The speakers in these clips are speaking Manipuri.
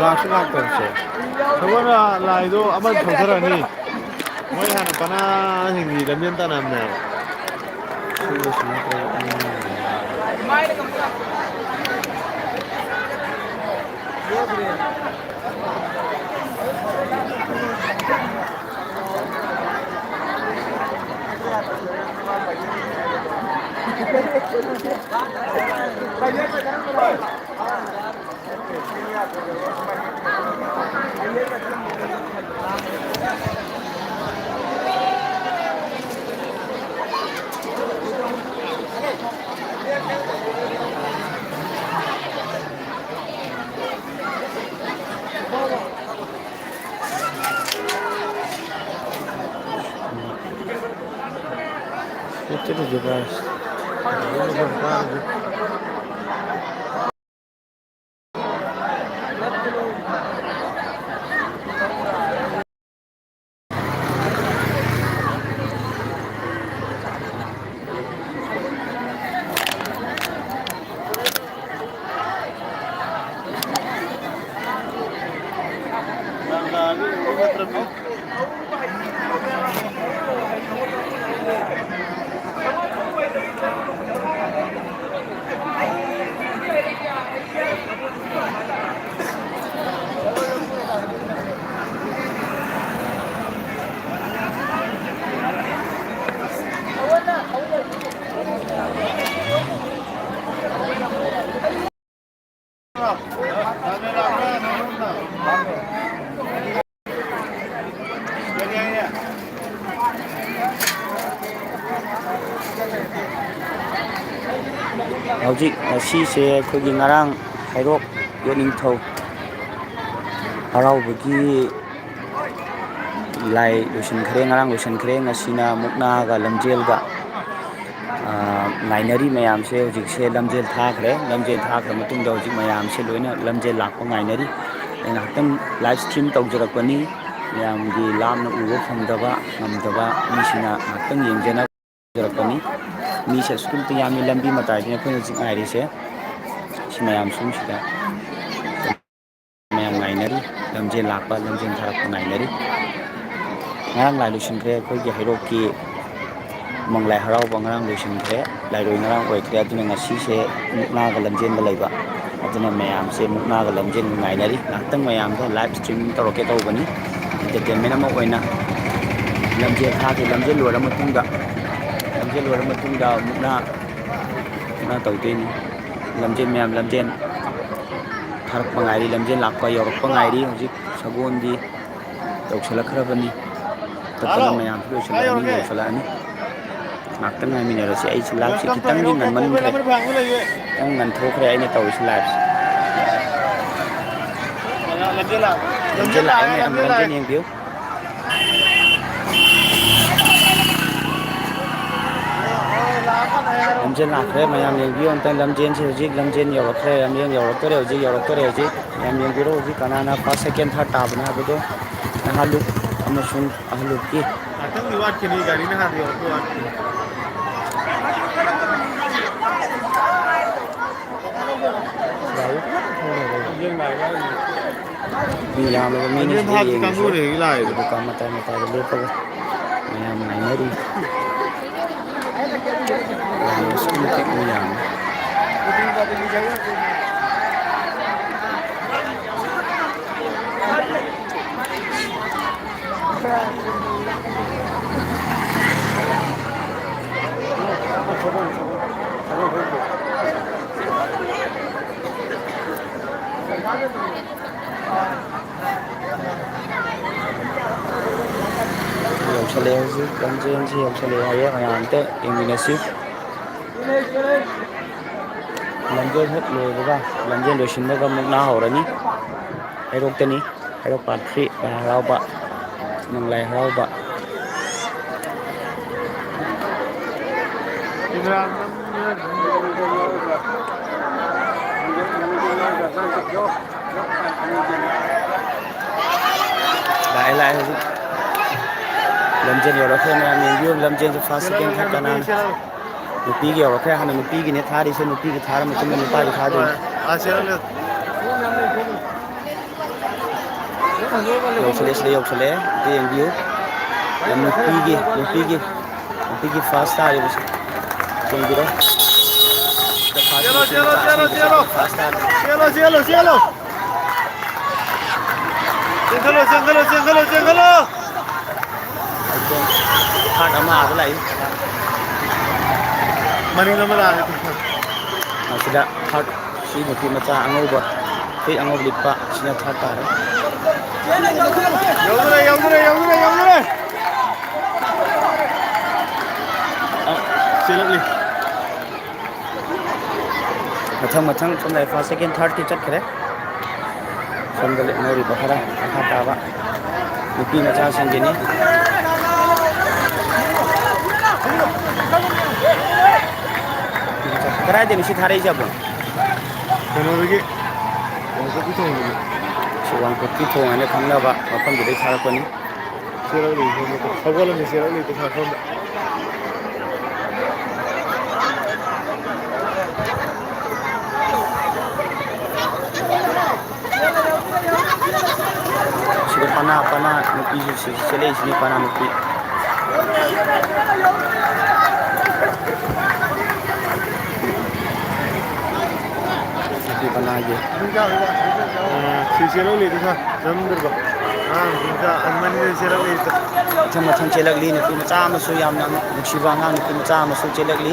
ꯂꯥꯛꯁꯨ ꯂꯥꯛꯇꯕꯁꯦ ꯁꯒꯣꯜꯅ ꯂꯥꯏꯗꯣ ꯑꯃ ꯊꯧꯊꯔꯅꯤ ꯃꯣꯏ ꯍꯥꯟꯅ ꯄꯅꯥꯁꯤꯡꯗꯤ ꯂꯝꯖꯦꯟ ꯇꯥꯟꯅꯕꯅꯦꯕ ꯁꯤꯁꯨ ꯅꯠꯇ꯭ꯔꯒ ꯍꯧꯖꯤꯛ ꯉꯁꯤꯁꯦ ꯑꯩꯈꯣꯏꯒꯤ ꯉꯔꯥꯡ ꯍꯩꯔꯣꯛ ꯌꯦꯠꯅꯤꯡꯊꯧ ꯍꯔꯥꯎꯕꯒꯤ ꯂꯥꯏ ꯂꯣꯏꯁꯤꯟꯈ꯭ꯔꯦ, ꯉꯔꯥꯡ ꯂꯣꯏꯁꯤꯟꯈ꯭ꯔꯦ. ꯉꯁꯤꯅ ꯃꯨꯛꯅꯥꯒ ꯂꯝꯖꯦꯜꯒ ꯉꯥꯏꯅꯔꯤ ꯃꯌꯥꯝꯁꯦ. ꯍꯧꯖꯤꯛꯁꯦ ꯂꯝꯖꯦꯜ ꯊꯥꯈ꯭ꯔꯦ. ꯂꯝꯖꯦꯜ ꯊꯥꯈ꯭ꯔ ꯃꯇꯨꯡꯗ ꯍꯧꯖꯤꯛ ꯃꯌꯥꯝꯁꯦ ꯂꯣꯏꯅ ꯂꯝꯖꯦꯜ ꯂꯥꯛꯄ ꯉꯥꯏꯅꯔꯤ. ꯑꯩ ꯉꯥꯏꯍꯥꯛꯇꯪ ꯂꯥꯏꯚ ꯏꯁꯇ꯭ꯔꯤꯝ ꯇꯧꯖꯔꯛꯄꯅꯤ. ꯃꯌꯥꯝꯒꯤ ꯂꯥꯞꯅ ꯎꯕ ꯐꯪꯗꯕ ꯉꯝꯗꯕ ꯃꯤꯁꯤꯡꯅ ꯉꯥꯏꯍꯥꯛꯇꯪ ꯌꯦꯡꯖꯔꯛꯄꯅꯤ. ꯃꯤꯁꯦ ꯑꯁꯨꯛꯀꯤ ꯃꯇꯤꯛ ꯌꯥꯝꯃꯤ. ꯂꯝꯕꯤ ꯃꯇꯥꯏꯗꯅꯤ ꯑꯩꯈꯣꯏꯅ ꯍꯧꯖꯤꯛ ꯉꯥꯏꯔꯤꯁꯦ. ꯁꯤ ꯃꯌꯥꯝ ꯁꯨꯝꯁꯤꯗ ꯃꯌꯥꯝ ꯉꯥꯏꯅꯔꯤ. ꯂꯝꯖꯦꯜ ꯂꯥꯛꯄ, ꯂꯝꯖꯦꯜ ꯊꯥꯔꯛꯄ ꯉꯥꯏꯅꯔꯤ. ꯉꯔꯥꯡ ꯂꯥꯏ ꯂꯣꯏꯁꯤꯟꯈ꯭ꯔꯦ. ꯑꯩꯈꯣꯏꯒꯤ ꯍꯩꯔꯣꯛꯀꯤ ꯎꯃꯪ ꯂꯥꯏ ꯍꯔꯥꯎꯕ ꯉꯔꯥꯡ ꯂꯣꯏꯁꯤꯟꯈ꯭ꯔꯦ. ꯂꯥꯏꯔꯣꯏ ꯉꯔꯥꯡ ꯑꯣꯏꯈ꯭ꯔꯦ. ꯑꯗꯨꯅ ꯉꯁꯤꯁꯦ ꯃꯨꯛꯅꯥꯒ ꯂꯝꯖꯦꯟꯒ ꯂꯩꯕ. ꯑꯗꯨꯅ ꯃꯌꯥꯝꯁꯦ ꯃꯨꯛꯅꯥꯒ ꯂꯝꯖꯦꯟꯒ ꯉꯥꯏꯅꯔꯤ. ꯉꯥꯏꯍꯥꯛꯇꯪ ꯃꯌꯥꯝꯗ ꯂꯥꯏꯚ ꯏꯁꯇ꯭ꯔꯤꯝ ꯇꯧꯔꯛꯀꯦ ꯇꯧꯕꯅꯤ. ꯑꯦꯟꯇꯔꯇꯦꯟꯃꯦꯟ ꯑꯃ ꯑꯣꯏꯅ ꯂꯝꯖꯦꯜ ꯊꯥꯈꯤ. ꯂꯝꯖꯦꯜ ꯂꯣꯏꯔ ꯃꯇꯨꯡꯗ ꯃꯨꯛꯅꯥ ꯇꯧꯗꯣꯏꯅꯤ. ꯂꯝꯖꯦꯜ ꯃꯌꯥꯝ ꯂꯝꯖꯦꯜ ꯊꯥꯔꯛꯄ ꯉꯥꯏꯔꯤ. ꯂꯝꯖꯦꯜ ꯂꯥꯛꯄ ꯌꯧꯔꯛꯄ ꯉꯥꯏꯔꯤ. ꯍꯧꯖꯤꯛ ꯁꯒꯣꯜꯗꯤ ꯌꯧꯁꯤꯜꯂꯛꯈ꯭ꯔꯕꯅꯤ. ꯇꯠꯇꯅ ꯃꯌꯥꯝꯁꯨ ꯌꯧꯁꯤꯜꯂꯛꯑꯅꯤ. ꯉꯥꯏꯍꯥꯛꯇꯪ ꯉꯥꯏꯃꯤꯟꯅꯔꯁꯤ. ꯑꯩꯁꯤ ꯂꯥꯏꯚꯁꯤ ꯈꯤꯇꯪꯗꯤ ꯉꯟꯃꯟꯈ꯭ꯔꯦ, ꯈꯤꯇꯪ ꯉꯟꯊꯣꯛꯈ꯭ꯔꯦ ꯑꯩꯅ ꯇꯧꯔꯤꯁꯤ ꯂꯥꯏꯚꯁꯤ. ꯂꯝꯖꯦꯜ ꯂꯥꯛꯑꯦ ꯃꯌꯥꯝ, ꯂꯝꯖꯦꯜ ꯌꯦꯡꯕꯤꯌꯨ. ꯂꯝꯖꯦꯜ ꯂꯥꯛꯈ꯭ꯔꯦ ꯃꯌꯥꯝ ꯌꯦꯡꯕꯤꯌꯨ ꯑꯝꯇꯪ. ꯂꯝꯖꯦꯜꯁꯤ ꯍꯧꯖꯤꯛ ꯂꯝꯖꯦꯜ ꯌꯧꯔꯛꯈ꯭ꯔꯦ. ꯂꯝꯖꯦꯜ ꯌꯧꯔꯛꯇꯣꯔꯦ ꯍꯧꯖꯤꯛ. ꯃꯌꯥꯝ ꯌꯦꯡꯕꯤꯔꯣ ꯍꯧꯖꯤꯛ ꯀꯅꯥꯅ ꯐꯥꯔꯁ, ꯁꯦꯀꯦꯟ, ꯊꯥꯔꯠ ꯇꯥꯕꯅꯣ ꯍꯥꯏꯕꯗꯣ. ꯅꯍꯥꯂꯨꯞ ꯑꯃꯁꯨꯡ ꯑꯍꯜꯂꯨꯞꯀꯤ ꯉꯥꯛꯇꯪꯗꯤ ꯋꯥꯠꯈꯤꯅꯤ. ꯒꯥꯔꯤꯅ ꯍꯥꯟꯅ ꯌꯧꯔꯛꯄ ꯋꯥꯠꯈꯤꯅꯤ. ꯃꯤ ꯌꯥꯝꯂꯕ ꯃꯤꯅꯤ ꯂꯝꯖꯦꯟ ꯁꯤꯗ ꯊꯥꯕꯁꯤ ꯌꯦꯡꯉꯤꯁꯦ. ꯀꯥꯡꯕꯨꯅꯦ ꯍꯧꯖꯤꯛ ꯂꯥꯛꯏꯗꯣ. ꯗꯨꯀꯥꯟ ꯃꯇꯥꯏꯗ ꯂꯦꯞꯄꯒ ꯃꯌꯥꯝ ꯉꯥꯏꯅꯔꯤ. ꯌꯥꯝꯅ ꯑꯁꯨꯛꯀꯤ ꯃꯇꯤꯛ ꯃꯤ ꯌꯥꯝꯃꯤ. ꯌꯧꯁꯜꯂꯛꯑꯦ ꯍꯧꯖꯤꯛ ꯂꯝꯖꯦꯟꯁꯤ ꯌꯧꯁꯜꯂꯛꯑꯦ ꯍꯥꯏꯌꯦ. ꯃꯌꯥꯝ ꯑꯝꯇ ꯌꯦꯡꯃꯤꯟꯅꯁꯤ. ꯂꯝꯖꯦꯜ ꯍꯦꯛ ꯂꯣꯏꯕꯒ, ꯂꯝꯖꯦꯜ ꯂꯣꯏꯁꯤꯟꯕꯒ ꯃꯨꯛꯅꯥ ꯍꯧꯔꯅꯤ. ꯍꯩꯔꯣꯛꯇꯅꯤ. ꯍꯩꯔꯣꯛ ꯄꯥꯔꯠ 3 ꯂꯥꯏ ꯍꯔꯥꯎꯕ, ꯎꯃꯪ ꯂꯥꯏ ꯍꯔꯥꯎꯕ. ꯂꯥꯛꯑꯦ ꯍꯧꯖꯤꯛ. ꯂꯝꯖꯦꯜ ꯌꯧꯔꯛꯈ꯭ꯔꯦ. ꯃꯌꯥꯝ ꯌꯦꯡꯕꯤꯌꯨ. ꯂꯝꯖꯦꯜꯁꯦ ꯐꯥꯔꯁ, ꯁꯦꯀꯦꯟ, ꯊꯥꯔꯠ ꯀꯅꯥꯅ. ꯅꯨꯄꯤꯒꯤ ꯌꯧꯔꯛꯈ꯭ꯔꯦ. ꯍꯥꯟꯅ ꯅꯨꯄꯤꯒꯤꯅꯦ ꯊꯥꯔꯤꯁꯦ. ꯅꯨꯄꯤꯒꯤ ꯊꯥꯔ ꯃꯇꯨꯡꯗ ꯅꯨꯄꯥꯒꯤ ꯊꯥꯗꯣꯏꯅꯤ. Yauchale sile yauchale de view lam nupi gi fast tar bus tengiro fast tar cielo Cengkalo third ama ag lai maning nama lah sida third si nupi macha angoba fi angob lipa sina third tar Yaudare Silap ni mathang som lai first second third ki chat khare som dale nori bahara akha taba nupi macha sangeni karai de si thare jabo Kano lagi Wangko pitong lagi si wangko pitong ane khangna ba mapam de thara pani Silap ni Sagola ni silap ni tu khakam sila pana nupi sila isini pana nupi nupi pana aja Si silap ni tu khak Namdur ba Kita Azman ni silap ni tu mathang chelak li nupi macha masu yamna nuksiba nga nupi macha masu chelak li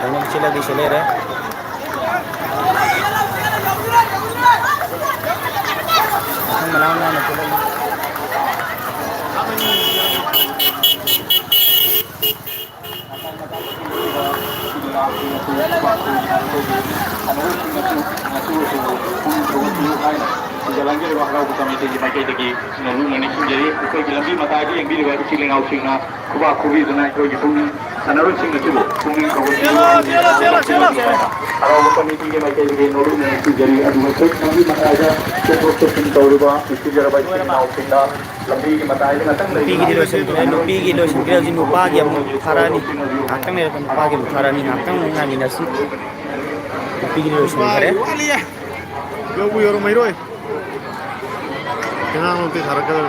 ano chelak li sele re mathang malang na nupi jalan je lewat kau bersama itu kita lagi lalu nanti jadi kita lagi mata aja yang di luar siling au sing na kuba kubi tu naik kau gitu anaru sing itu kuning kau kalau bersama itu kita lagi lalu nanti jadi adu masuk nanti mata aja kita sing tahu lupa itu jarak baik siling au sing na lebih mata aja natang lagi nupi gi lo sin kira jinu pa gi tharani natang ne kan pa gi tharani natang ngani nasi nupi gi lo sin kare Wali ya Yo bu yorum mairo Kena nanti harakal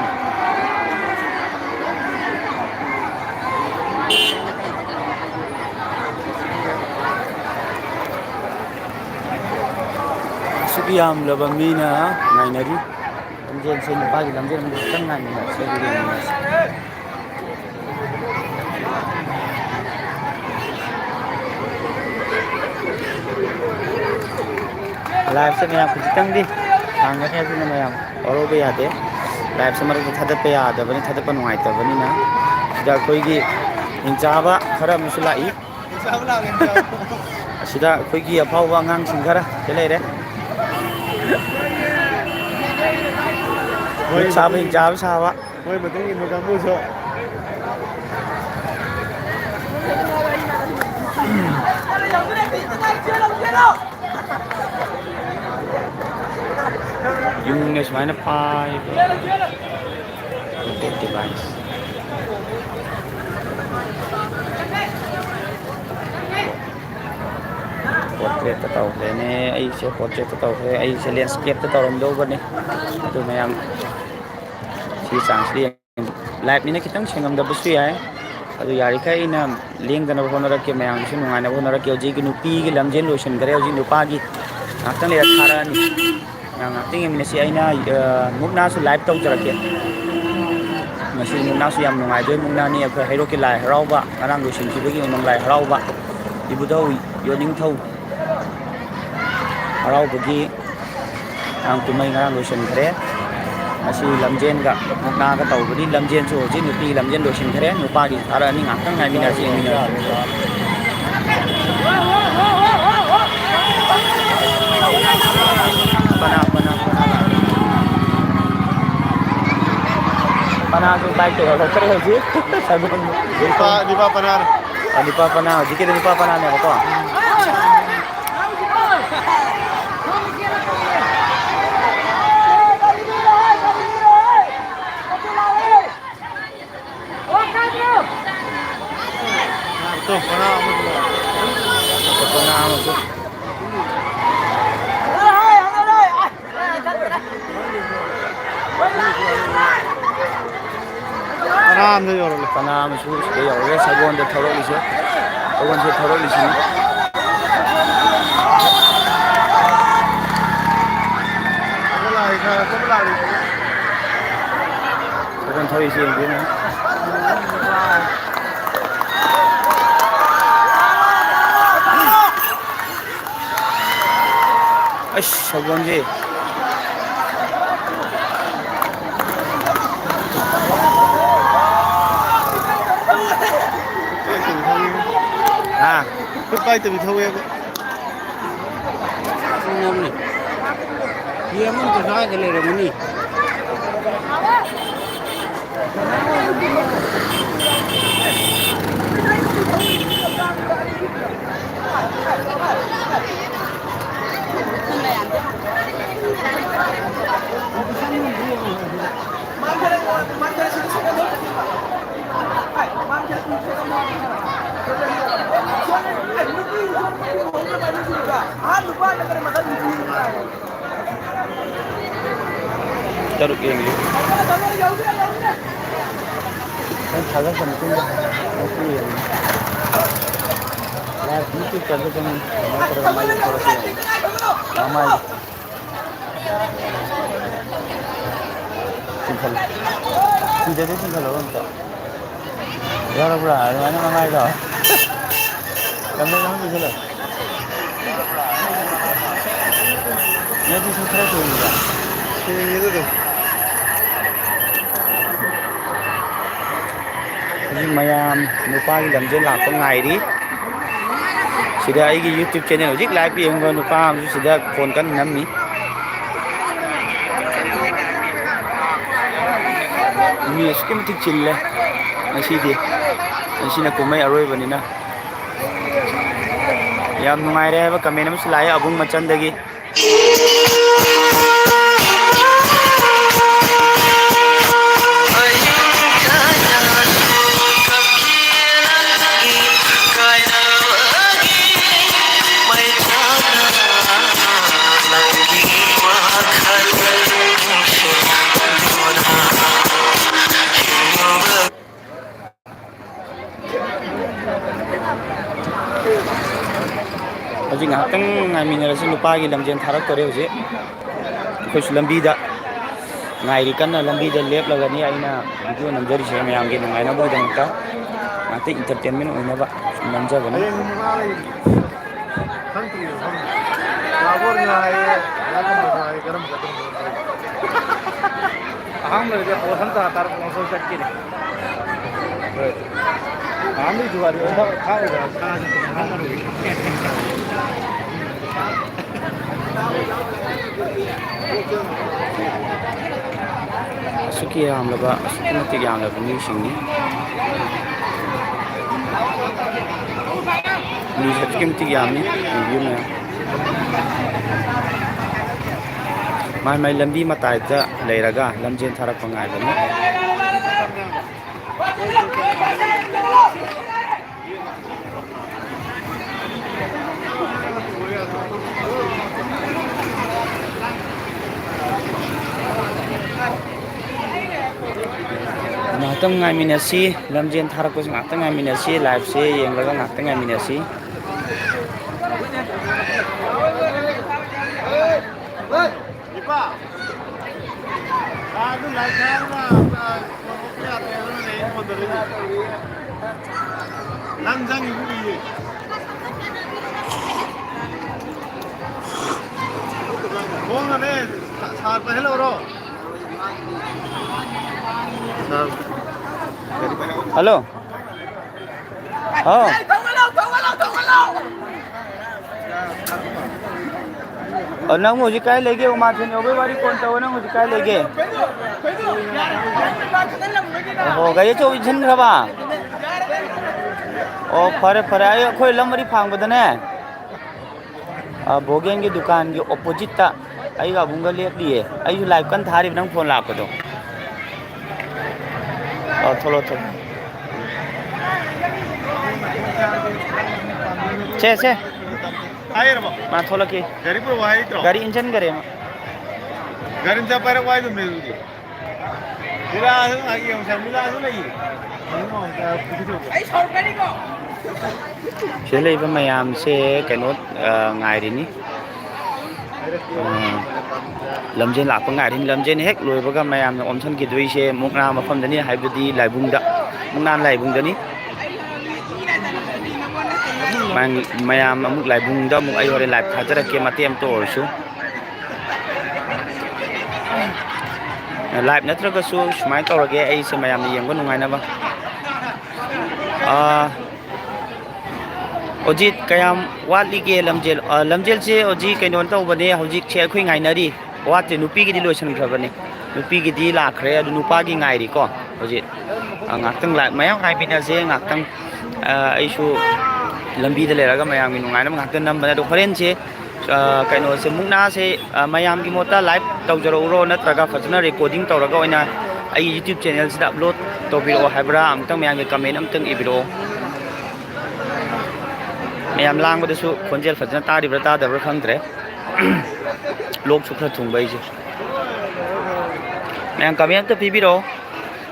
Sugiyam labamina ngainari lamjen sen pagi lamjen kan ngani segini live se मैं आपको जितंग दी सांगा है जिन मैं आप और भी याद है live से मरे था पे याद है बनी था पे नुआई था बनी ना सिदा कोई की इंचाबा खरा मुसलाई सिदा कोई की अफाव वांगांग सिंगरा चले रे साब इंचाब साबा Oi betul ni macam tu so yung guys mana 5 device portrait tao le ne ai se portrait tao le ai se landscape tao rom do bane tu mayam si sang si live ni na kitang singam da busu ya adu yari kai na link da na honora ke mayam si nungai na honora ke oji ki nupi ki lamjen lotion kare oji nupa gi natang le thara ni yang tinggi minasi aina mukna su live tau jarak ya masih mukna su yang nungai doi mukna ni apa hero ki lai harau ba arang do sin ki bagi nong lai harau ba ibu dau yo ning thau harau bagi ang tumai ngarang do sin kare masih lamjen ga mukna ga tau bagi lamjen su ji nupi lamjen do sin kare nupa gi ara ni ngakang ngai minasi ni pana tu baik tu kalau kerja je sabun di pa panar di pa pana jika di pa pana ni apa tu panar masuk ꯑꯃꯁꯨ ꯌꯧꯔꯛꯂꯦ ꯀꯅꯥ ꯑꯃꯁꯨ ꯁꯤꯗ ꯌꯧꯔꯦ ꯁꯒꯣꯜꯗ ꯊꯧꯔꯛꯂꯤꯁꯦ ꯁꯒꯣꯜꯁꯦ ꯊꯧꯔꯛꯂꯤꯁꯤꯅꯤ ꯁꯒꯣꯜ ꯊꯧꯔꯤꯁꯤ ꯌꯦꯡꯕꯤꯌꯨ ꯑꯁ ꯁꯒꯣꯜꯁꯦ ꯍꯥ ꯈꯨꯠ ꯄꯥꯏꯗꯕꯤ ꯊꯧꯋꯦꯕ ꯈꯪꯅꯕꯅꯤ ꯃꯤ ꯑꯃꯇ ꯁ꯭ꯋꯥꯏꯗ ꯂꯩꯔꯝꯒꯅꯤ ꯇꯔꯨꯛ ꯌꯦꯡꯂꯤ ꯊꯥꯒꯠꯄ ꯃꯇꯨꯡꯗ ꯃꯄꯨ ꯌꯦꯡꯉꯤ ꯂꯥꯏꯚ ꯌꯨꯇ꯭ꯌꯨꯕꯇ ꯑꯗꯨꯝ ꯅꯠꯇ꯭ꯔꯒ ꯃꯥꯏ ꯊꯣꯛꯂꯛꯄ ꯌꯦꯡꯉꯤ ꯃꯃꯥꯏ ꯆꯤꯡꯈꯠꯂꯨ ꯁꯤꯗꯗꯤ ꯆꯤꯡꯈꯠꯂꯨ ꯑꯝꯇ ꯌꯥꯎꯔꯕ꯭ꯔꯥ ꯑꯗꯨꯃꯥꯏꯅ ꯃꯃꯥꯏꯗꯣ ꯀꯝꯗꯧꯅ ꯆꯤꯡꯈꯠꯂꯨ ꯅꯠꯇꯦ ꯈꯔ ꯁꯦꯡꯉꯤꯕ ꯁꯦꯡꯉꯤꯗ ꯑꯗꯨꯝ ꯍꯧꯖꯤꯛ ꯃꯌꯥꯝ ꯅꯨꯄꯥꯒꯤ ꯂꯝꯖꯦꯜ ꯂꯥꯛꯄ ꯉꯥꯏꯔꯤ ꯁꯤꯗ ꯑꯩꯒꯤ ꯌꯨꯇ꯭ꯌꯨꯕ ꯆꯦꯅꯦꯜ ꯍꯧꯖꯤꯛ ꯂꯥꯏꯚ ꯌꯦꯡꯕ ꯅꯨꯄꯥ ꯑꯃꯁꯨ ꯁꯤꯗ ꯐꯣꯟ ꯀꯟꯅ ꯅꯝꯃꯤ ꯃꯤ ꯑꯁꯨꯛꯀꯤ ꯃꯇꯤꯛ ꯆꯤꯜꯂꯦ ꯉꯁꯤꯗꯤ ꯉꯁꯤꯅ ꯀꯨꯝꯍꯩ ꯑꯔꯣꯏꯕꯅꯤꯅ ꯌꯥꯝ ꯅꯨꯡꯉꯥꯏꯔꯦ ꯍꯥꯏꯕ ꯀꯃꯦꯟ ꯑꯃꯁꯨ ꯂꯥꯛꯑꯦ ꯑꯕꯨꯡ ꯃꯆꯟꯗꯒꯤ ꯍꯧꯖꯤꯛ ꯉꯥꯏꯍꯥꯛꯇꯪ ꯉꯥꯏꯃꯤꯟꯅꯔꯁꯤ ꯅꯨꯄꯥꯒꯤ ꯂꯝꯖꯦꯜ ꯊꯥꯔꯛꯇꯣꯔꯦ ꯍꯧꯖꯤꯛ ꯑꯩꯈꯣꯏꯁꯨ ꯂꯝꯕꯤꯗ ꯉꯥꯏꯔꯤ ꯀꯟꯅ ꯂꯝꯕꯤꯗ ꯂꯦꯞꯂꯒꯅꯤ ꯑꯩꯅ ꯚꯤꯗꯤꯑꯣ ꯅꯝꯖꯔꯤꯁꯦ ꯃꯌꯥꯝꯒꯤ ꯅꯨꯡꯉꯥꯏꯅꯕꯒꯤꯗꯃꯛꯇ ꯉꯥꯛꯇ ꯏꯟꯇꯔꯇꯦꯟꯃꯦꯟ ꯑꯣꯏꯅꯕ ꯁꯨꯝ ꯅꯝꯖꯕꯅꯤ ꯑꯍꯥꯟꯕꯗꯗꯤ ꯄꯣꯠꯁꯝ ꯇꯥꯔꯛ ꯉꯁꯣꯏ ꯆꯠꯈꯤꯅꯤ ꯍꯣꯏ ꯑꯍꯥꯟꯕꯒꯤ ꯖꯨꯒꯥꯂꯤ ꯈꯥꯛꯎꯕ ꯑꯁꯨꯛꯀꯤ ꯌꯥꯝꯂꯕ ꯑꯁꯨꯛꯀꯤ ꯃꯇꯤꯛ ꯌꯥꯝꯂꯕ ꯃꯤꯁꯤꯡꯅꯤ ꯃꯤꯁꯦ ꯑꯁꯨꯛꯀꯤ ꯃꯇꯤꯛ ꯌꯥꯝꯃꯤ ꯌꯦꯡꯕꯤꯌꯨ ꯃꯌꯥꯝ ꯃꯥꯏ ꯃꯥꯏ ꯂꯝꯕꯤ ꯃꯇꯥꯏꯗ ꯂꯩꯔꯒ ꯂꯝꯖꯦꯜ ꯊꯥꯔꯛꯄ ꯉꯥꯏꯕꯅꯤ ꯉꯥꯏꯍꯥꯛꯇꯪ ꯉꯥꯏꯃꯤꯟꯅꯁꯤ ꯂꯝꯖꯦꯜ ꯊꯥꯔꯛꯄꯁꯤ ꯉꯥꯏꯍꯥꯛꯇꯪ ꯉꯥꯏꯃꯤꯟꯅꯁꯤ ꯂꯥꯏꯚꯁꯦ ꯌꯦꯡꯂꯒ ꯉꯥꯏꯍꯥꯛꯇꯪ ꯉꯥꯏꯃꯤꯟꯅꯁꯤ ꯅꯪ ꯆꯪꯉꯤꯕꯨ ꯎꯏꯌꯦ ꯍꯣꯡꯉꯅꯦ ꯁꯥꯔ ꯄꯥꯏꯍꯜꯂꯛꯎꯔꯣ ꯍꯜꯂꯣ ꯍꯥꯎ ꯅꯪ ꯍꯧꯖꯤꯛ ꯀꯥꯏ ꯂꯩꯒꯦ ꯎꯃꯥꯊꯦꯟ ꯌꯧꯕꯩ ꯋꯥꯔꯤ ꯐꯣꯟ ꯇꯧꯋ ꯅꯪ ꯍꯧꯖꯤꯛ ꯀꯥꯏ ꯂꯩꯒꯦ ꯑꯣ ꯒꯥꯔꯤ ꯑꯆꯧꯕ ꯏꯟꯁꯤꯟꯈ꯭ꯔꯕ ꯑꯣ ꯐꯔꯦ ꯐꯔꯦ ꯑꯩꯈꯣꯏ ꯂꯝꯃꯔꯤ ꯐꯥꯡꯕꯗꯅꯦ ꯕꯣꯒꯦꯟꯒꯤ ꯗꯨꯀꯥꯟꯒꯤ ꯑꯣꯄꯣꯖꯤꯠꯇ ꯑꯩꯒ ꯑꯕꯨꯡꯒ ꯂꯦꯞꯂꯤꯌꯦ ꯑꯩꯁꯨ ꯂꯥꯏꯚ ꯀꯟꯅ ꯊꯥꯔꯤꯕ ꯅꯪ ꯐꯣꯟ ꯂꯥꯛꯄꯗꯣ ꯊꯣꯛꯂꯛꯑꯣ ꯊꯣꯛꯂꯛꯑꯣ ꯁꯦ ꯍꯥꯏꯔꯕꯣ ꯃꯥ ꯊꯣꯛꯂꯛꯀꯦ ꯒꯥꯔꯤ ꯄꯨꯔꯛꯑꯣ ꯍꯥꯏꯗ꯭ꯔꯣ ꯒꯥꯔꯤ ꯏꯟꯁꯤꯟꯈꯔꯦ ꯃꯥ ꯒꯥꯔꯤ ꯃꯆꯥ ꯄꯥꯏꯔꯛꯑꯣ ꯍꯥꯏꯗꯨꯝꯅꯦ ꯑꯗꯨꯗꯤ ꯂꯤꯂꯥꯁꯨ ꯉꯥꯏꯍꯥꯛ ꯌꯦꯡꯉꯨꯁꯦ ꯂꯤꯂꯥꯁꯨ ꯂꯩꯌꯦ ꯁꯤꯗ ꯂꯩꯕ ꯃꯌꯥꯝꯁꯦ ꯀꯩꯅꯣ ꯉꯥꯏꯔꯤꯅꯤ ꯂꯝꯖꯦꯟ ꯂꯥꯛꯄ ꯉꯥꯏꯔꯤꯅꯤ ꯂꯝꯖꯦꯟ ꯍꯦꯛ ꯂꯣꯏꯕꯒ ꯃꯌꯥꯝꯅ ꯑꯣꯝꯁꯤꯟꯈꯤꯗꯣꯏꯁꯦ ꯃꯨꯛꯅꯥ ꯃꯐꯝꯗꯅꯤ ꯍꯥꯏꯕꯗꯤ ꯂꯥꯏꯕꯨꯡꯗ ꯃꯨꯛꯅꯥ ꯂꯥꯏꯕꯨꯡꯗꯅꯤ ꯃꯌꯥꯝ ꯑꯃꯨꯛ ꯂꯥꯏꯕꯨꯡꯗ ꯑꯃꯨꯛ ꯑꯩ ꯍꯣꯔꯦꯟ ꯂꯥꯏꯚ ꯊꯥꯖꯔꯛꯀꯦ ꯃꯇꯦꯛ ꯑꯃꯇ ꯑꯣꯏꯔꯁꯨ ꯂꯥꯏꯚ ꯅꯠꯇ꯭ꯔꯒꯁꯨ ꯁꯨꯃꯥꯏꯅ ꯇꯧꯔꯒꯦ ꯑꯩꯁꯦ ꯃꯌꯥꯝꯅ ꯌꯦꯡꯕ ꯅꯨꯡꯉꯥꯏꯅꯕ ꯍꯧꯖꯤꯛ ꯀꯌꯥꯝ ꯋꯥꯠꯂꯤꯒꯦ ꯂꯝꯖꯦꯜꯁꯦ ꯍꯧꯖꯤꯛ ꯀꯩꯅꯣ ꯇꯧꯕꯅꯦ ꯍꯧꯖꯤꯛꯁꯦ ꯑꯩꯈꯣꯏ ꯉꯥꯏꯅꯔꯤ ꯋꯥꯠꯇ꯭ꯔꯤ ꯅꯨꯄꯤꯒꯤꯗꯤ ꯂꯣꯏꯁꯤꯟꯈ꯭ꯔꯕꯅꯤ ꯅꯨꯄꯤꯒꯤꯗꯤ ꯂꯥꯛꯈ꯭ꯔꯦ ꯑꯗꯨ ꯅꯨꯄꯥꯒꯤ ꯉꯥꯏꯔꯤꯀꯣ ꯍꯧꯖꯤꯛ ꯉꯥꯏꯍꯥꯛꯇꯪ ꯃꯌꯥꯝ ꯉꯥꯏꯃꯤꯟꯅꯁꯦ ꯉꯥꯏꯍꯥꯛꯇꯪ ꯑꯩꯁꯨ ꯂꯝꯕꯤꯗ ꯂꯩꯔꯒ ꯃꯌꯥꯝꯒꯤ ꯅꯨꯡꯉꯥꯏꯅꯕ ꯉꯥꯛꯇ ꯅꯝꯕꯅꯦ ꯑꯗꯣ ꯍꯣꯔꯦꯟꯁꯦ ꯀꯩꯅꯣꯁꯦ ꯃꯨꯛꯅꯥꯁꯦ ꯃꯌꯥꯝꯒꯤ ꯃꯣꯠꯇ ꯂꯥꯏꯚ ꯇꯧꯖꯔꯛꯎꯔꯣ ꯅꯠꯇ꯭ꯔꯒ ꯐꯖꯅ ꯔꯦꯀꯣꯔꯗꯤꯡ ꯇꯧꯔꯒ ꯑꯣꯏꯅ ꯑꯩꯒꯤ ꯌꯨꯇ꯭ꯌꯨꯕ ꯆꯦꯅꯦꯜꯁꯤꯗ ꯑꯞꯂꯣꯗ ꯇꯧꯕꯤꯔꯛꯑꯣ ꯍꯥꯏꯕ꯭ꯔꯥ ꯑꯃꯨꯛꯇꯪ ꯃꯌꯥꯝꯒꯤ ꯀꯃꯦꯟ ꯑꯃꯇꯪ ꯏꯕꯤꯔꯛꯑꯣ ꯃꯌꯥꯝ ꯂꯥꯡꯕꯗꯁꯨ ꯈꯣꯟꯖꯦꯜ ꯐꯖꯅ ꯇꯥꯔꯤꯕ꯭ꯔꯥ ꯇꯥꯗꯕ꯭ꯔꯥ ꯈꯪꯗ꯭ꯔꯦ ꯂꯣꯛꯁꯨ ꯈꯔ ꯊꯨꯡꯕ ꯑꯩꯁꯦ ꯃꯌꯥꯝ ꯀꯃꯦꯟ ꯑꯝꯇ ꯄꯤꯕꯤꯔꯛꯑꯣ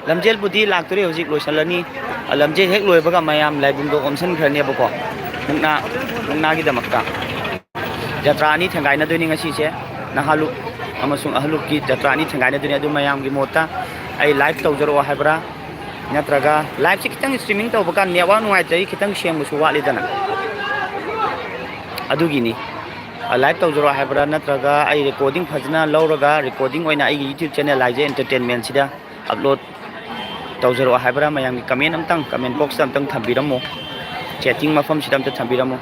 ꯂꯝꯖꯦꯜꯕꯨꯗꯤ ꯂꯥꯛꯇꯣꯔꯤ ꯍꯧꯖꯤꯛ ꯂꯣꯏꯁꯤꯜꯂꯅꯤ ꯂꯝꯖꯦꯜ ꯍꯦꯛ ꯂꯣꯏꯕꯒ ꯃꯌꯥꯝ ꯂꯥꯏꯕꯨꯡꯗꯣ ꯑꯣꯝꯁꯤꯟꯈ꯭ꯔꯅꯦꯕꯀꯣ ꯃꯨꯛꯅꯥꯒꯤꯗꯃꯛꯇ ꯖꯇ꯭ꯔꯥ ꯑꯅꯤ ꯊꯦꯡꯒꯥꯏꯅꯗꯣꯏꯅꯤ ꯉꯁꯤꯁꯦ ꯅꯍꯥꯂꯨꯞ ꯑꯃꯁꯨꯡ ꯑꯍꯜꯂꯨꯞꯀꯤ ꯖꯇ꯭ꯔꯥ ꯑꯅꯤ ꯊꯦꯡꯒꯥꯏꯅꯗꯣꯏꯅꯤ ꯑꯗꯨ ꯃꯌꯥꯝꯒꯤ ꯃꯣꯠꯇ ꯑꯩ ꯂꯥꯏꯚ ꯇꯧꯖꯔꯛꯑꯣ ꯍꯥꯏꯕ꯭ꯔꯥ ꯅꯠꯇ꯭ꯔꯒ ꯂꯥꯏꯚꯁꯦ ꯈꯤꯇꯪ ꯏꯁꯇ꯭ꯔꯤꯃꯤꯡ ꯇꯧꯕ ꯀꯥꯟꯗ ꯅꯦꯠꯋꯥꯛ ꯅꯨꯡꯉꯥꯏꯇ꯭ꯔꯗꯤ ꯈꯤꯇꯪ ꯁꯦꯡꯕꯁꯨ ꯋꯥꯠꯂꯤꯗꯅ ꯑꯗꯨꯒꯤꯅꯤ ꯂꯥꯏꯚ ꯇꯧꯖꯔꯛꯑꯣ ꯍꯥꯏꯕ꯭ꯔꯥ ꯅꯠꯇ꯭ꯔꯒ ꯑꯩ ꯔꯦꯀꯣꯔꯗꯤꯡ ꯐꯖꯅ ꯂꯧꯔꯒ ꯔꯦꯀꯣꯔꯗꯤꯡ ꯑꯣꯏꯅ ꯑꯩꯒꯤ ꯌꯨꯇ꯭ꯌꯨꯕ ꯆꯦꯅꯦꯜ ꯂꯥꯏꯖꯦ ꯑꯦꯟꯇꯔꯇꯦꯟꯃꯦꯟꯁꯤꯗ ꯑꯞꯂꯣꯗ ꯇꯧꯖꯔꯛꯑꯣ ꯍꯥꯏꯕ꯭ꯔꯥ ꯃꯌꯥꯝꯒꯤ ꯀꯃꯦꯟ ꯑꯝꯇꯪ ꯀꯃꯦꯟ ꯕꯣꯛꯁꯇ ꯑꯝꯇꯪ ꯊꯝꯕꯤꯔꯝꯃꯣ ꯆꯦꯇꯤꯡ ꯃꯐꯝꯁꯤꯗ ꯑꯝꯇ ꯊꯝꯕꯤꯔꯝꯃꯣ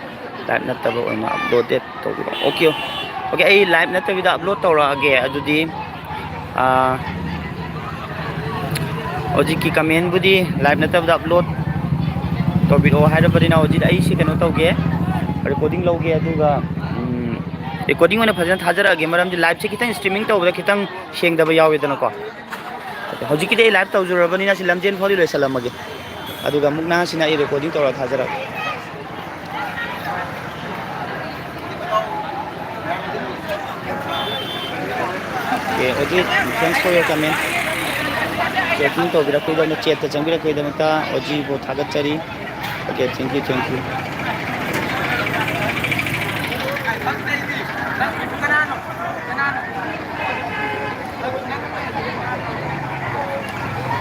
ꯂꯥꯏꯚ ꯅꯠꯇꯕ ꯑꯣꯏꯅ ꯑꯞꯂꯣꯗꯦꯠ ꯇꯧꯕꯤꯔꯛꯑꯣ ꯑꯣꯀꯦ ꯑꯩ ꯂꯥꯏꯚ ꯅꯠꯇꯕꯤꯗ ꯑꯞꯂꯣꯗ ꯇꯧꯔꯛꯑꯒꯦ ꯑꯗꯨꯗꯤ ꯍꯧꯖꯤꯛꯀꯤ ꯀꯃꯦꯟꯕꯨꯗꯤ ꯂꯥꯏꯚ ꯅꯠꯇꯕꯗ ꯑꯞꯂꯣꯗ ꯇꯧꯕꯤꯔꯛꯑꯣ ꯍꯥꯏꯔꯕꯅꯤꯅ ꯍꯧꯖꯤꯛ ꯑꯩꯁꯤ ꯀꯩꯅꯣ ꯇꯧꯒꯦ ꯔꯦꯀꯣꯔꯗꯤꯡ ꯂꯧꯒꯦ ꯑꯗꯨꯒ ꯔꯦꯀꯣꯔꯗꯤꯡ ꯑꯣꯏꯅ ꯐꯖꯅ ꯊꯥꯖꯔꯛꯑꯒꯦ ꯃꯔꯝꯗꯤ ꯂꯥꯏꯚꯁꯦ ꯈꯤꯇꯪ ꯏꯁꯇ꯭ꯔꯤꯃꯤꯡ ꯇꯧꯕꯗ ꯈꯤꯇꯪ ꯁꯦꯡꯗꯕ ꯌꯥꯎꯋꯦꯗꯅꯀꯣ ꯍꯧꯖꯤꯛꯀꯤꯗꯤ ꯑꯩ ꯂꯥꯏꯚ ꯇꯧꯖꯔꯕꯅꯤꯅ ꯁꯤ ꯂꯝꯖꯦꯟ ꯐꯥꯎꯗꯤ ꯂꯣꯏꯁꯤꯜꯂꯝꯃꯒꯦ ꯑꯗꯨꯒ ꯃꯨꯛꯅꯥꯁꯤꯅ ꯑꯩ ꯔꯦꯀꯣꯔꯗꯤꯡ ꯇꯧꯔꯒ ꯊꯥꯖꯔꯛꯑꯒꯦ Okay, Ojit, thanks for your comment. Checking tꯧꯕꯤꯔꯛꯄꯒꯤꯗꯃꯛꯇ ꯆꯦꯠꯇ ꯆꯪꯕꯤꯔꯛꯄꯒꯤꯗꯃꯛꯇ ꯑꯣꯖꯤꯕꯨ ꯊꯥꯒꯠꯆꯔꯤ. Okay, thank you.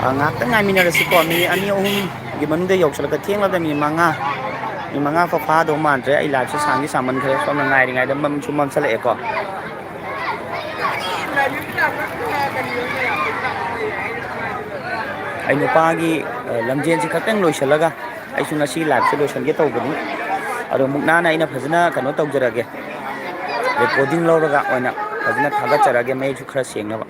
Ngakta ngaiminarasiko minit ani ahumgi manungda yausalaka thenglabda minit manga fa fado mandre ai live se sangi samankhre somna ngairingai da mam sumam salake ko ai nupagi lamjen si khatang loisalaga ai su ngasi live se loisalge tawbani ado muknana aina phajana kano tawjarage recording lawraga oina phajana thagacharage mai su khara sengnaba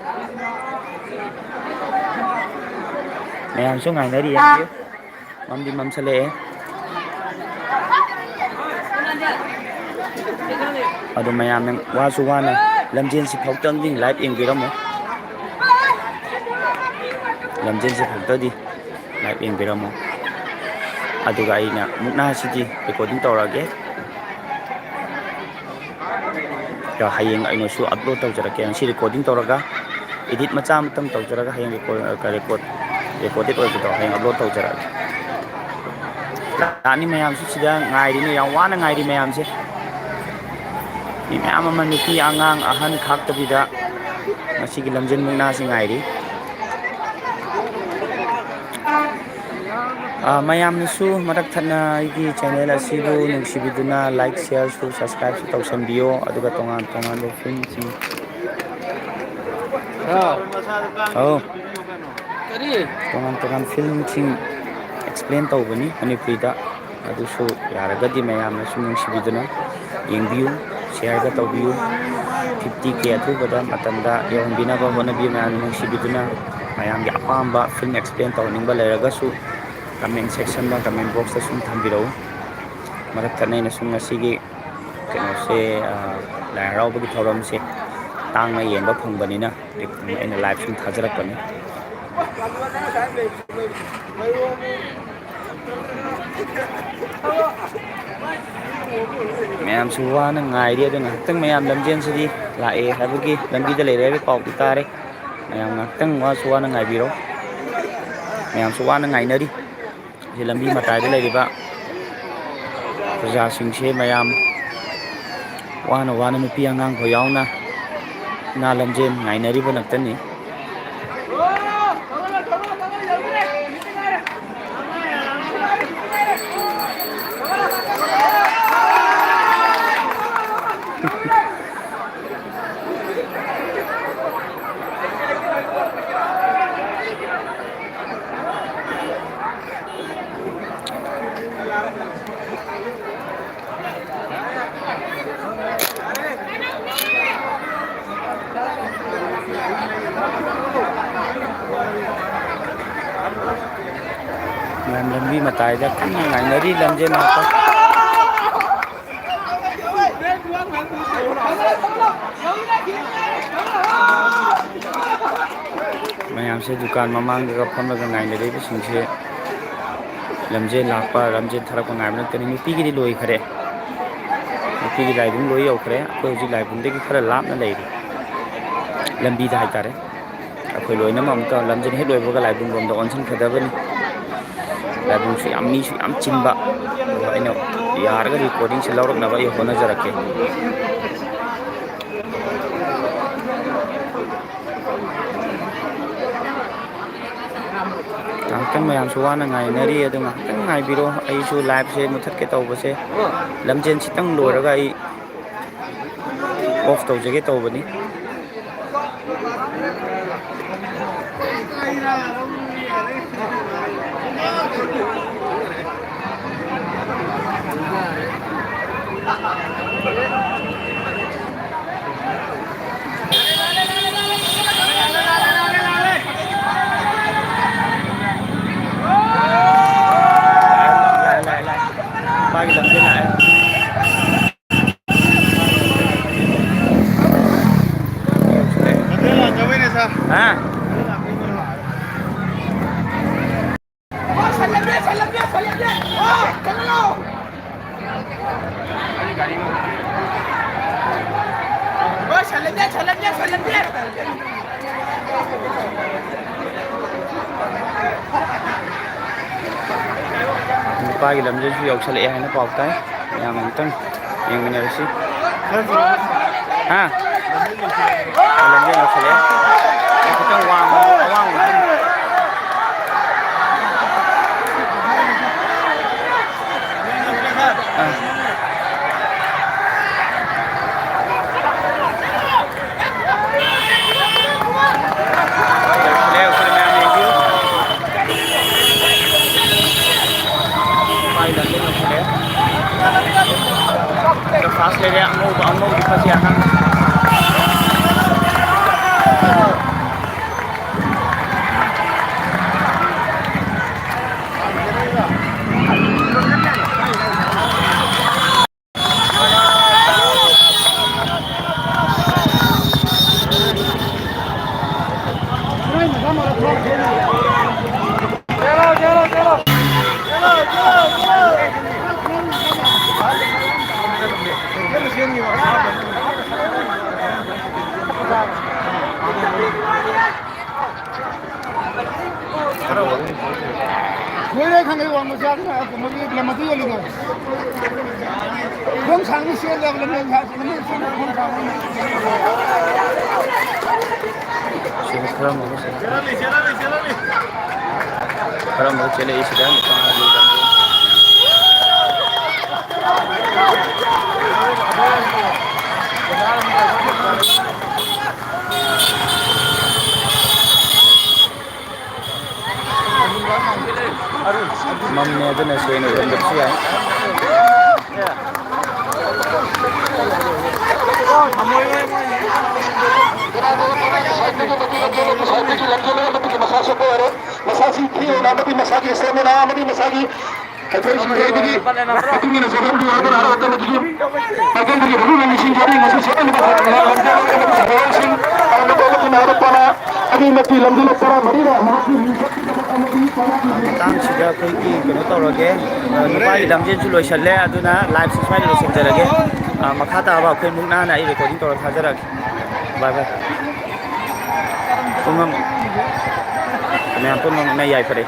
mayam su ngainari yangiyo mamdi mamsale ado mayam nang wasu wana lamjen si phautam ding live engbiramo lamjen si phautam di live engbiramo aduga aina mukna sidi recording tawrage ya hayeng aina su upload tawjarake si recording tawraga edit macha matam tawjaraga hayeng recorded oido hayeng upload tawjarage ani mayam su sida ngairi ne yang wana ngairi mayam se ni mayam ama nupi angang ahan khaktabida masigi lamjen mukna si ngairi mayam nasu marak thana igi channel asibu nungsibiduna like share subscribe su tawsanbiyo aduga tongan lo film si tongan film sing explain tawbani manipurida adusu yaragadi mayam nasu nungsibiduna yengbiyu share ga tawbiyu 50k athubada matamda yongbinaba honabi mayam nungsibiduna mayam gi apamba film explain tawningba leragasu comment section ba comment box ta sum thambirau marak thanai na sum ngasigi keno se la rau bagi thoram se tang na yenba phangbanina aina live sum thajarakani mayam su wana ngai ri aduna tang mayam lamjen sidi lae habagi lambi da leire pau tare mayam ngakang wa su wana ngai biro mayam su wana ngai nari ꯁꯤ ꯂꯝꯕꯤ ꯃꯇꯥꯏꯗ ꯂꯩꯔꯤꯕ ꯄ꯭ꯔꯖꯥꯁꯤꯡꯁꯦ ꯃꯌꯥꯝ ꯋꯥꯅ ꯋꯥꯅ ꯅꯨꯄꯤ ꯑꯉꯥꯡꯐꯥꯎ ꯌꯥꯎꯅ ꯅꯥ ꯂꯝꯖꯦꯟ ꯉꯥꯏꯅꯔꯤꯕ ꯉꯥꯛꯇꯅꯤ ꯂꯝꯕꯤ ꯃꯇꯥꯏꯗ ꯀꯟꯅ ꯉꯥꯏꯅꯔꯤ ꯂꯝꯖꯦꯟ ꯂꯥꯛꯄ ꯃꯌꯥꯝꯁꯦ ꯗꯨꯀꯥꯟ ꯃꯃꯥꯡꯗꯒ ꯐꯝꯂꯒ ꯉꯥꯏꯅꯔꯤꯕꯁꯤꯡꯁꯦ ꯂꯝꯖꯦꯟ ꯂꯥꯛꯄ ꯂꯝꯖꯦꯟ ꯊꯥꯔꯛꯄ ꯉꯥꯏꯕ ꯅꯠꯇꯅꯤ ꯅꯨꯄꯤꯒꯤꯗꯤ ꯂꯣꯏꯈꯔꯦ ꯅꯨꯄꯤꯒꯤ ꯂꯥꯏꯕꯨꯡ ꯂꯣꯏ ꯌꯧꯈ꯭ꯔꯦ ꯑꯩꯈꯣꯏ ꯍꯧꯖꯤꯛ ꯂꯥꯏꯕꯨꯡꯗꯒꯤ ꯈꯔ ꯂꯥꯞꯅ ꯂꯩꯔꯤ ꯂꯝꯕꯤꯗ ꯍꯥꯏꯇꯥꯔꯦ ꯑꯩꯈꯣꯏ ꯂꯣꯏꯅꯃꯛ ꯑꯃꯨꯛꯀ ꯂꯝꯖꯦꯟ ꯍꯦꯛ ꯂꯣꯏꯕꯒ ꯂꯥꯏꯕꯨꯡ ꯂꯣꯝꯗ ꯑꯣꯟꯁꯤꯟꯈ꯭ꯔꯗꯕꯅꯤ ꯂꯥꯏꯕꯨꯡꯁꯨ ꯌꯥꯝ ꯃꯤꯁꯨ ꯌꯥꯝ ꯆꯤꯟꯕ ꯑꯗꯣ ꯑꯩꯅ ꯌꯥꯔꯒ ꯔꯦꯀꯣꯔꯗꯤꯡꯁꯦ ꯂꯧꯔꯛꯅꯕ ꯑꯩ ꯍꯣꯠꯅꯖꯔꯛꯀꯦ ꯉꯥꯏꯍꯥꯛꯇꯪ ꯃꯌꯥꯝꯁꯨ ꯋꯥꯅ ꯉꯥꯏꯅꯔꯤ ꯑꯗꯨ ꯉꯥꯏꯍꯥꯛꯇꯪ ꯉꯥꯏꯕꯤꯔꯣ ꯑꯩꯁꯨ ꯂꯥꯏꯚꯁꯦ ꯃꯨꯊꯠꯀꯦ ꯇꯧꯕꯁꯦ ꯂꯝꯖꯦꯟ ꯈꯤꯇꯪ ꯂꯣꯏꯔꯒ ꯑꯩ ꯑꯣꯐ ꯇꯧꯖꯒꯦ ꯇꯧꯕꯅꯤ Pagi lambung nak. Hah? Pagi lamjin su yaukshalai haina paau tai yam amtang yengminarasi ha lamjin yaukshalai kitang wang fast lele angau di pasianan Mới đây khang cái quang một sáng là một cái làm một cái gì rồi, không sáng cái xe làm lên hàng không sáng. Kalau mau cile isi dah, mamnya ada nasi yang bersih ya. Tang sudah pergi kena tahu lagi. Lepas lamjin tu loisal le, aduna live sesuai loisal lagi. Makata apa aku mungkin nak recording tahu saja lagi. Bye bye. Pun, kami pun nak yai pada.